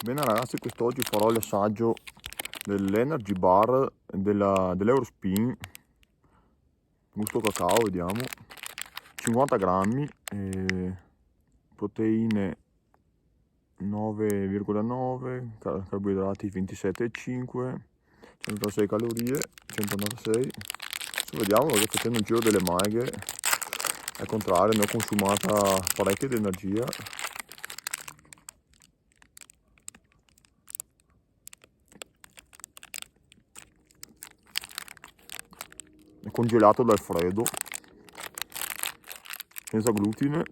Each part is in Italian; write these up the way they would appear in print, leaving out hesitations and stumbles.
Bene ragazzi, quest'oggi farò l'assaggio dell'Energy Bar dell'Eurospin gusto cacao, vediamo. 50 grammi, proteine 9,9, carboidrati 27,5, 106 calorie, 196. Adesso vediamo perché facendo il giro delle maghe, al contrario, ne ho consumata parecchia di energia. È congelato dal freddo, senza glutine.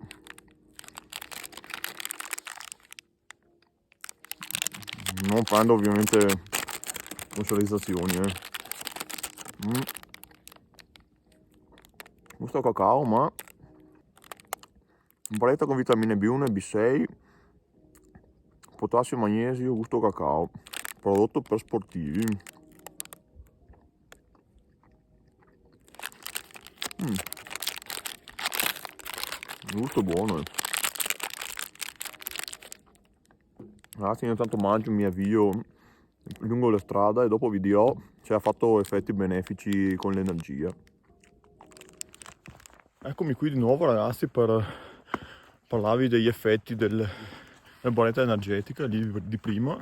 Non prendo ovviamente consolizzazioni. Gusto cacao, ma un paletta con vitamine B1 e B6, potassio e magnesio, gusto cacao, prodotto per sportivi. Gusto buono. Ragazzi, io intanto mangio, mi avvio lungo la strada e dopo vi dirò se ha fatto effetti benefici con l'energia. Eccomi qui di nuovo ragazzi per parlarvi degli effetti della bolletta energetica di prima,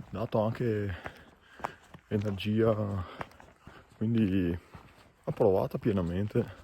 dato anche energia, quindi approvata pienamente.